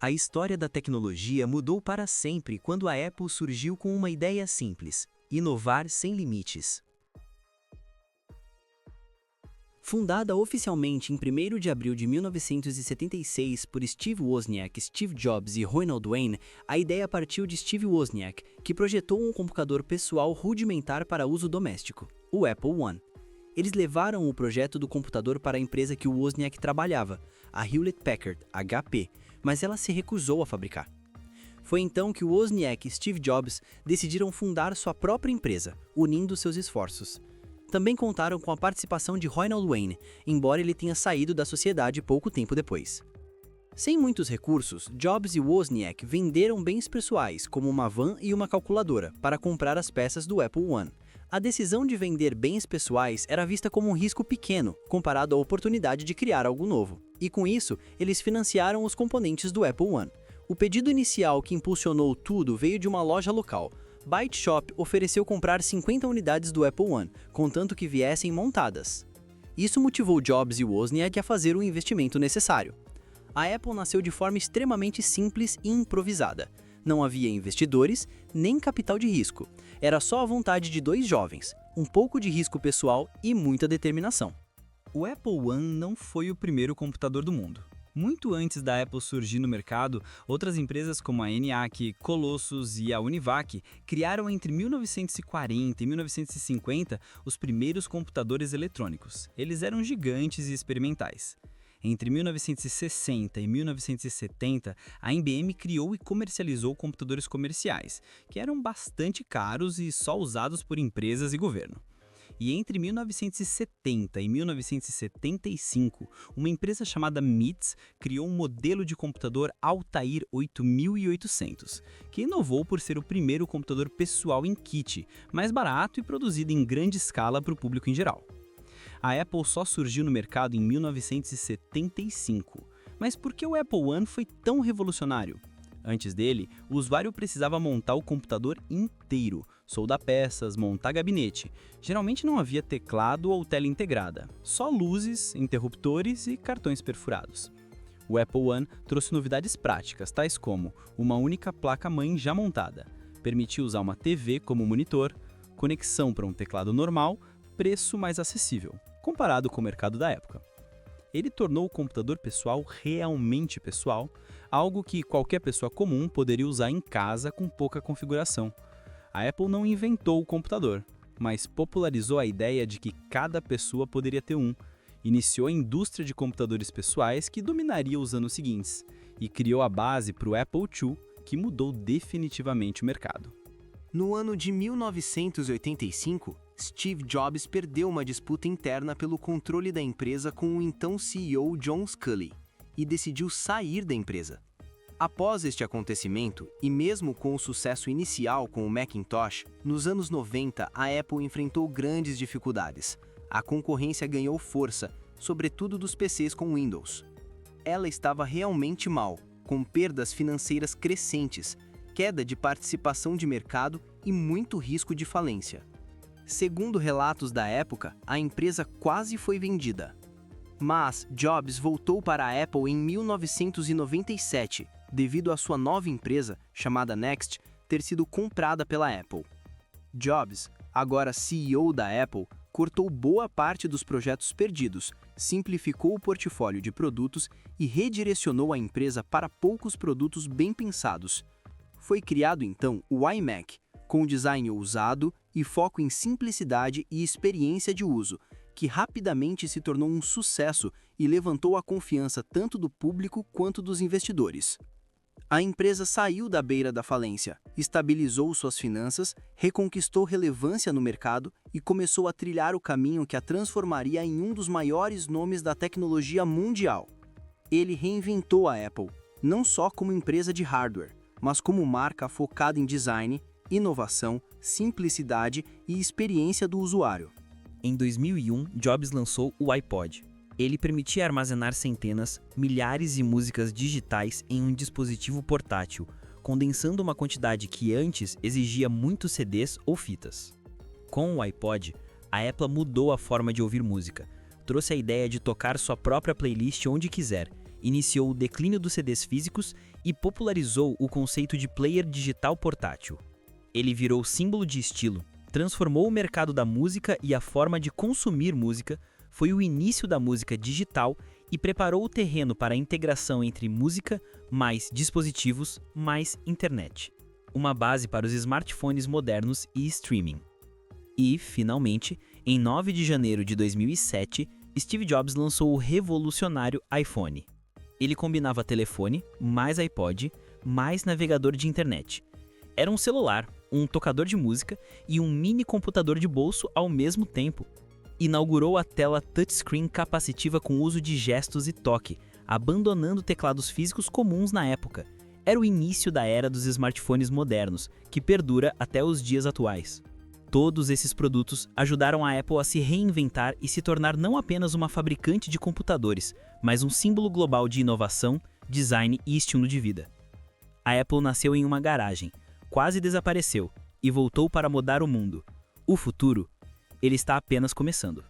A história da tecnologia mudou para sempre quando a Apple surgiu com uma ideia simples: inovar sem limites. Fundada oficialmente em 1º de abril de 1976 por Steve Wozniak, Steve Jobs e Ronald Wayne, a ideia partiu de Steve Wozniak, que projetou um computador pessoal rudimentar para uso doméstico, o Apple I. Eles levaram o projeto do computador para a empresa que o Wozniak trabalhava, a Hewlett-Packard, HP, mas ela se recusou a fabricar. Foi então que o Wozniak e Steve Jobs decidiram fundar sua própria empresa, unindo seus esforços. Também contaram com a participação de Ronald Wayne, embora ele tenha saído da sociedade pouco tempo depois. Sem muitos recursos, Jobs e Wozniak venderam bens pessoais, como uma van e uma calculadora, para comprar as peças do Apple I. A decisão de vender bens pessoais era vista como um risco pequeno, comparado à oportunidade de criar algo novo. E com isso, eles financiaram os componentes do Apple I. O pedido inicial que impulsionou tudo veio de uma loja local. Byte Shop ofereceu comprar 50 unidades do Apple I, contanto que viessem montadas. Isso motivou Jobs e Wozniak a fazer o investimento necessário. A Apple nasceu de forma extremamente simples e improvisada. Não havia investidores, nem capital de risco. Era só a vontade de dois jovens, um pouco de risco pessoal e muita determinação. O Apple I não foi o primeiro computador do mundo. Muito antes da Apple surgir no mercado, outras empresas como a ENIAC, Colossus e a Univac criaram entre 1940 e 1950 os primeiros computadores eletrônicos. Eles eram gigantes e experimentais. Entre 1960 e 1970, a IBM criou e comercializou computadores comerciais, que eram bastante caros e só usados por empresas e governo. E entre 1970 e 1975, uma empresa chamada MITS criou um modelo de computador Altair 8800, que inovou por ser o primeiro computador pessoal em kit, mais barato e produzido em grande escala para o público em geral. A Apple só surgiu no mercado em 1975. Mas por que o Apple I foi tão revolucionário? Antes dele, o usuário precisava montar o computador inteiro, soldar peças, montar gabinete. Geralmente não havia teclado ou tela integrada, só luzes, interruptores e cartões perfurados. O Apple I trouxe novidades práticas, tais como uma única placa-mãe já montada, permitiu usar uma TV como monitor, conexão para um teclado normal, preço mais acessível, comparado com o mercado da época. Ele tornou o computador pessoal realmente pessoal, algo que qualquer pessoa comum poderia usar em casa com pouca configuração. A Apple não inventou o computador, mas popularizou a ideia de que cada pessoa poderia ter um. Iniciou a indústria de computadores pessoais que dominaria os anos seguintes e criou a base para o Apple II, que mudou definitivamente o mercado. No ano de 1985, Steve Jobs perdeu uma disputa interna pelo controle da empresa com o então CEO John Sculley e decidiu sair da empresa. Após este acontecimento, e mesmo com o sucesso inicial com o Macintosh, nos anos 90 a Apple enfrentou grandes dificuldades. A concorrência ganhou força, sobretudo dos PCs com Windows. Ela estava realmente mal, com perdas financeiras crescentes, queda de participação de mercado e muito risco de falência. Segundo relatos da época, a empresa quase foi vendida. Mas Jobs voltou para a Apple em 1997, devido à sua nova empresa, chamada Next, ter sido comprada pela Apple. Jobs, agora CEO da Apple, cortou boa parte dos projetos perdidos, simplificou o portfólio de produtos e redirecionou a empresa para poucos produtos bem pensados. Foi criado então o iMac, com design ousado e foco em simplicidade e experiência de uso, que rapidamente se tornou um sucesso e levantou a confiança tanto do público quanto dos investidores. A empresa saiu da beira da falência, estabilizou suas finanças, reconquistou relevância no mercado e começou a trilhar o caminho que a transformaria em um dos maiores nomes da tecnologia mundial. Ele reinventou a Apple, não só como empresa de hardware, mas como marca focada em design, inovação, simplicidade e experiência do usuário. Em 2001, Jobs lançou o iPod. Ele permitia armazenar centenas, milhares de músicas digitais em um dispositivo portátil, condensando uma quantidade que antes exigia muitos CDs ou fitas. Com o iPod, a Apple mudou a forma de ouvir música, trouxe a ideia de tocar sua própria playlist onde quiser iniciou o declínio dos CDs físicos e popularizou o conceito de player digital portátil. Ele virou símbolo de estilo, transformou o mercado da música e a forma de consumir música, foi o início da música digital e preparou o terreno para a integração entre música, mais dispositivos, mais internet. Uma base para os smartphones modernos e streaming. E, finalmente, em 9 de janeiro de 2007, Steve Jobs lançou o revolucionário iPhone. Ele combinava telefone, mais iPod, mais navegador de internet. Era um celular, um tocador de música e um mini computador de bolso ao mesmo tempo. Inaugurou a tela touchscreen capacitiva com uso de gestos e toque, abandonando teclados físicos comuns na época. Era o início da era dos smartphones modernos, que perdura até os dias atuais. Todos esses produtos ajudaram a Apple a se reinventar e se tornar não apenas uma fabricante de computadores, mas um símbolo global de inovação, design e estilo de vida. A Apple nasceu em uma garagem, quase desapareceu e voltou para mudar o mundo. O futuro, ele está apenas começando.